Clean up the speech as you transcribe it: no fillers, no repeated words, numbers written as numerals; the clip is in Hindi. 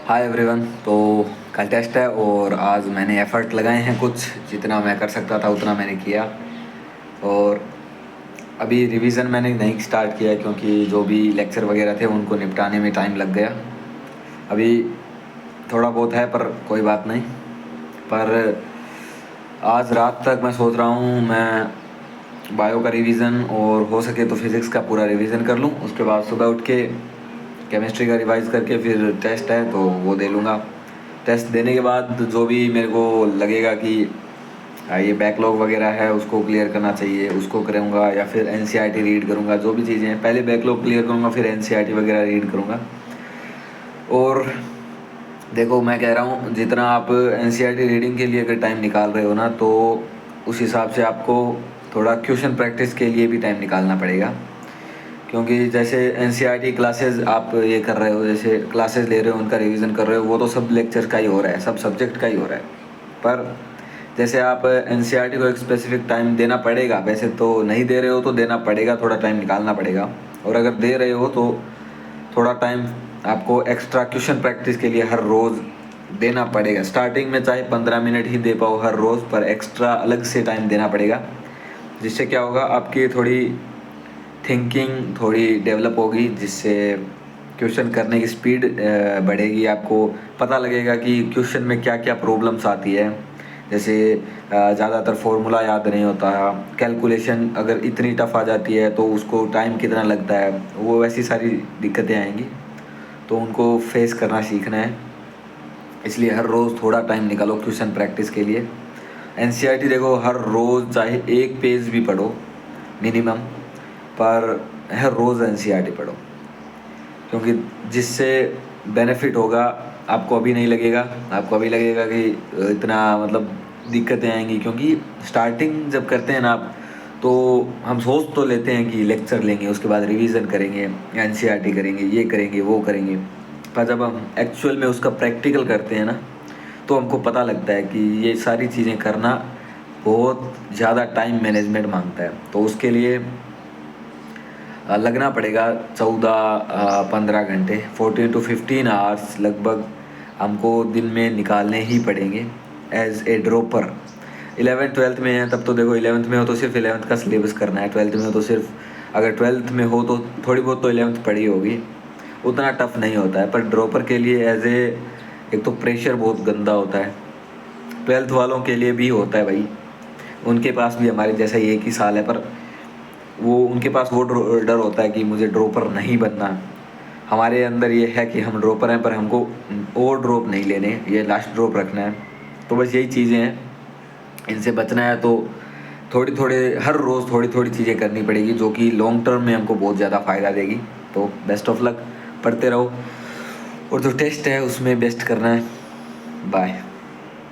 Hi everyone. तो कल टेस्ट है और आज मैंने एफ़र्ट लगाए हैं, कुछ जितना मैं कर सकता था उतना मैंने किया। और अभी रिवीज़न मैंने नहीं स्टार्ट किया क्योंकि जो भी लेक्चर वगैरह थे उनको निपटाने में टाइम लग गया। अभी थोड़ा बहुत है पर कोई बात नहीं। पर आज रात तक मैं सोच रहा हूँ मैं बायो का रिवीज़न और हो सके तो फिज़िक्स का पूरा रिवीज़न कर लूँ। उसके बाद सुबह उठ के केमिस्ट्री का रिवाइज़ करके फिर टेस्ट है तो वो दे लूँगा। टेस्ट देने के बाद जो भी मेरे को लगेगा कि ये बैकलॉग वगैरह है उसको क्लियर करना चाहिए उसको करूँगा, या फिर एनसीईआरटी रीड करूँगा। जो भी चीज़ें हैं पहले बैकलॉग क्लियर करूँगा फिर एनसीईआरटी वगैरह रीड करूँगा। और देखो मैं कह रहा हूँ जितना आप एनसीईआरटी रीडिंग के लिए अगर टाइम निकाल रहे हो ना, तो उस हिसाब से आपको थोड़ा क्वेश्चन प्रैक्टिस के लिए भी टाइम निकालना पड़ेगा। क्योंकि जैसे एनसीईआरटी क्लासेस आप ये कर रहे हो, जैसे क्लासेस ले रहे हो उनका रिवीजन कर रहे हो, वो तो सब लेक्चर का ही हो रहा है, सब सब्जेक्ट का ही हो रहा है। पर जैसे आप एनसीईआरटी को एक स्पेसिफिक टाइम देना पड़ेगा, वैसे तो नहीं दे रहे हो तो देना पड़ेगा, थोड़ा टाइम निकालना पड़ेगा। और अगर दे रहे हो तो थोड़ा टाइम आपको एक्स्ट्रा क्वेश्चन प्रैक्टिस के लिए हर रोज़ देना पड़ेगा। स्टार्टिंग में चाहे 15 मिनट ही दे पाओ हर रोज़, पर एक्स्ट्रा अलग से टाइम देना पड़ेगा। जिससे क्या होगा, आपकी थोड़ी थिंकिंग थोड़ी डेवलप होगी, जिससे क्वेश्चन करने की स्पीड बढ़ेगी। आपको पता लगेगा कि क्वेश्चन में क्या क्या प्रॉब्लम्स आती है। जैसे ज़्यादातर फॉर्मूला याद नहीं होता, कैलकुलेशन अगर इतनी टफ आ जाती है तो उसको टाइम कितना लगता है, वो वैसी सारी दिक्कतें आएंगी। तो उनको फेस करना सीखना है। इसलिए हर रोज़ थोड़ा टाइम निकालो क्वेश्चन प्रैक्टिस के लिए। एनसीईआरटी देखो हर रोज़ चाहे एक पेज भी पढ़ो मिनिमम, पर हर रोज़ एनसीईआरटी पढ़ो। क्योंकि जिससे बेनिफिट होगा आपको अभी नहीं लगेगा, आपको अभी लगेगा कि इतना मतलब दिक्कतें आएंगी। क्योंकि स्टार्टिंग जब करते हैं ना आप, तो हम सोच तो लेते हैं कि लेक्चर लेंगे उसके बाद रिवीजन करेंगे, एनसीईआरटी करेंगे, ये करेंगे वो करेंगे। पर जब हम एक्चुअल में उसका प्रैक्टिकल करते हैं ना, तो हमको पता लगता है कि ये सारी चीज़ें करना बहुत ज़्यादा टाइम मैनेजमेंट मांगता है। तो उसके लिए लगना पड़ेगा 14-15 घंटे, 14 to 15 आवर्स लगभग हमको दिन में निकालने ही पड़ेंगे एज ए ड्रॉपर। 11th-12th में है तब तो देखो, 11th में हो तो सिर्फ 11th का सिलेबस करना है, 12th में हो तो सिर्फ, अगर 12th में हो तो थोड़ी बहुत तो 11th पढ़ी होगी, उतना टफ नहीं होता है। पर ड्रॉपर के लिए एज ए, एक तो प्रेशर बहुत गंदा होता है। 12th वालों के लिए भी होता है भाई, उनके पास भी हमारे जैसा ही एक ही साल है, पर वो उनके पास वो डर होता है कि मुझे ड्रॉपर नहीं बनना। हमारे अंदर ये है कि हम ड्रॉपर हैं पर हमको और ड्रॉप नहीं लेने, ये लास्ट ड्रॉप रखना है। तो बस यही चीज़ें हैं, इनसे बचना है तो थोड़ी थोड़े हर रोज़ थोड़ी थोड़ी चीज़ें करनी पड़ेगी, जो कि लॉन्ग टर्म में हमको बहुत ज़्यादा फ़ायदा देगी। तो बेस्ट ऑफ लक, पढ़ते रहो और जो टेस्ट है उसमें बेस्ट करना है। बाय।